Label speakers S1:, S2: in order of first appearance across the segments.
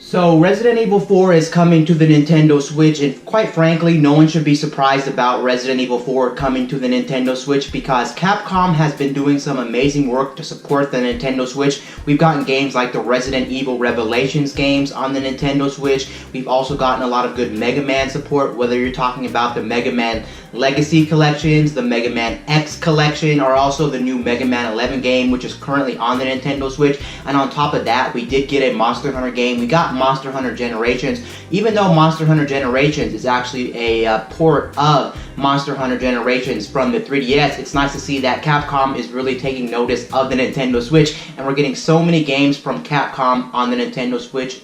S1: So Resident Evil 4 is coming to the Nintendo Switch, and quite frankly, no one should be surprised about Resident Evil 4 coming to the Nintendo Switch because Capcom has been doing some amazing work to support the Nintendo Switch. We've gotten games like the Resident Evil Revelations games on the Nintendo Switch. We've also gotten a lot of good Mega Man support, whether you're talking about the Mega Man Legacy collections, the Mega Man X collection, or also the new Mega Man 11 game, which is currently on the Nintendo Switch. And on top of that, we did get a Monster Hunter game. We got Monster Hunter Generations, even though Monster Hunter Generations is actually a port of Monster Hunter Generations from the 3DS. It's nice to see that Capcom is really taking notice of the Nintendo Switch, and we're getting so many games from Capcom on the Nintendo Switch.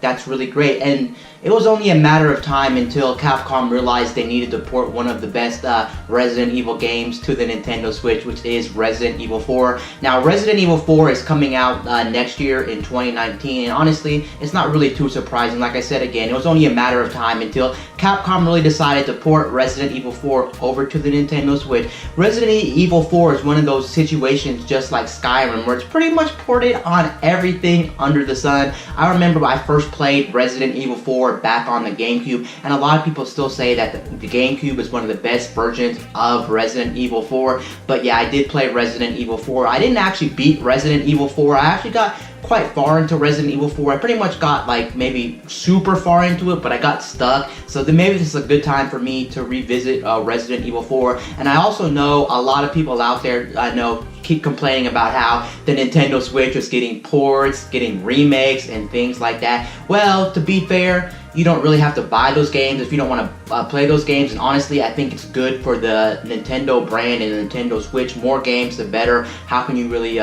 S1: That's really great, and it was only a matter of time until Capcom realized they needed to port one of the best Resident Evil games to the Nintendo Switch, which is Resident Evil 4. Now, Resident Evil 4 is coming out next year in 2019, and honestly, it's not really too surprising. Like I said again, it was only a matter of time until Capcom really decided to port Resident Evil 4 over to the Nintendo Switch. Resident Evil 4 is one of those situations just like Skyrim, where it's pretty much ported on everything under the sun. I remember when I first played Resident Evil 4 back on the GameCube, and a lot of people still say that the GameCube is one of the best versions of Resident Evil 4. But yeah, I did play Resident Evil 4. I didn't actually beat Resident Evil 4. I actually got quite far into Resident Evil 4. I pretty much got like maybe super far into it, but I got stuck. So then maybe this is a good time for me to revisit Resident Evil 4. And I also know a lot of people out there I know keep complaining about how the Nintendo Switch is getting ports, getting remakes, and things like that. Well, to be fair, you don't really have to buy those games if you don't want to play those games, and honestly, I think it's good for the Nintendo brand and the Nintendo Switch. More games, the better. How can you really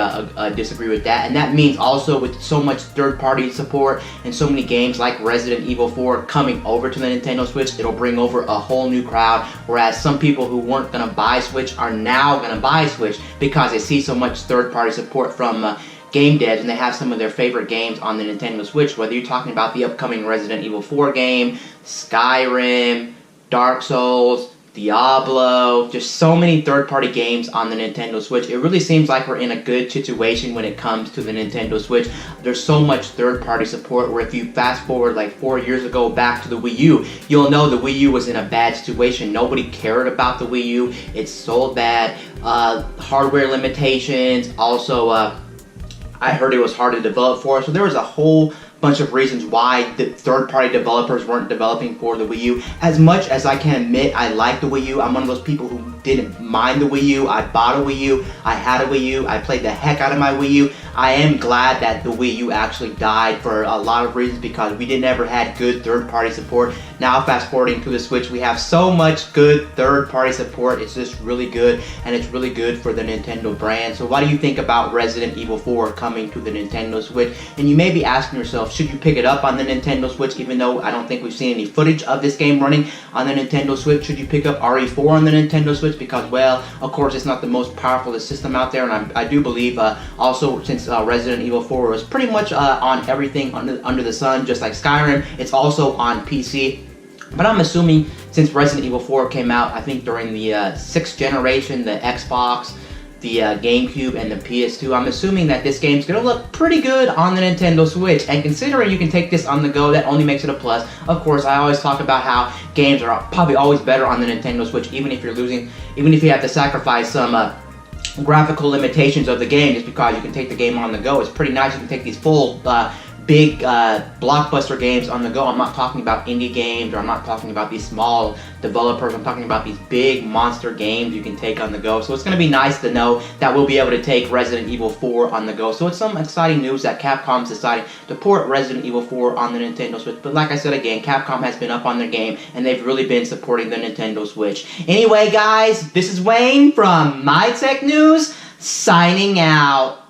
S1: disagree with that? And that means also with so much third-party support and so many games like Resident Evil 4 coming over to the Nintendo Switch, it'll bring over a whole new crowd, whereas some people who weren't going to buy Switch are now going to buy Switch because they see so much third-party support from game devs, and they have some of their favorite games on the Nintendo Switch, whether you're talking about the upcoming Resident Evil 4 game, Skyrim, Dark Souls, Diablo, just so many third-party games on the Nintendo Switch. It really seems like we're in a good situation when it comes to the Nintendo Switch. There's so much third-party support where if you fast forward like 4 years ago back to the Wii U, you'll know the Wii U was in a bad situation. Nobody cared about the Wii U. It sold bad. Hardware limitations, also I heard it was hard to develop for, so there was a whole bunch of reasons why the third-party developers weren't developing for the Wii U. As much as I can admit I like the Wii U, I'm one of those people who didn't mind the Wii U. I bought a Wii U, I had a Wii U, I played the heck out of my Wii U. I am glad that the Wii U actually died for a lot of reasons because we never had good third-party support. Now fast forwarding to the Switch, we have so much good third-party support. It's just really good, and it's really good for the Nintendo brand. So what do you think about Resident Evil 4 coming to the Nintendo Switch? And you may be asking yourself, should you pick it up on the Nintendo Switch, even though I don't think we've seen any footage of this game running on the Nintendo Switch? Should you pick up RE4 on the Nintendo Switch? Because, well, of course, it's not the most powerful system out there, and I do believe also since Resident Evil 4 was pretty much on everything under the sun, just like Skyrim, it's also on PC. But I'm assuming since Resident Evil 4 came out, I think during the 6th generation, the Xbox, the GameCube, and the PS2, I'm assuming that this game's going to look pretty good on the Nintendo Switch. And considering you can take this on the go, that only makes it a plus. Of course, I always talk about how games are probably always better on the Nintendo Switch, even if you have to sacrifice some graphical limitations of the game just because you can take the game on the go. It's pretty nice. You can take these full big blockbuster games on the go. I'm not talking about indie games, or I'm not talking about these small developers. I'm talking about these big monster games you can take on the go. So it's going to be nice to know that we'll be able to take Resident Evil 4 on the go. So it's some exciting news that Capcom's deciding to port Resident Evil 4 on the Nintendo Switch. But like I said again, Capcom has been up on their game, and they've really been supporting the Nintendo Switch. Anyway, guys, this is Wayne from MyTech News, signing out.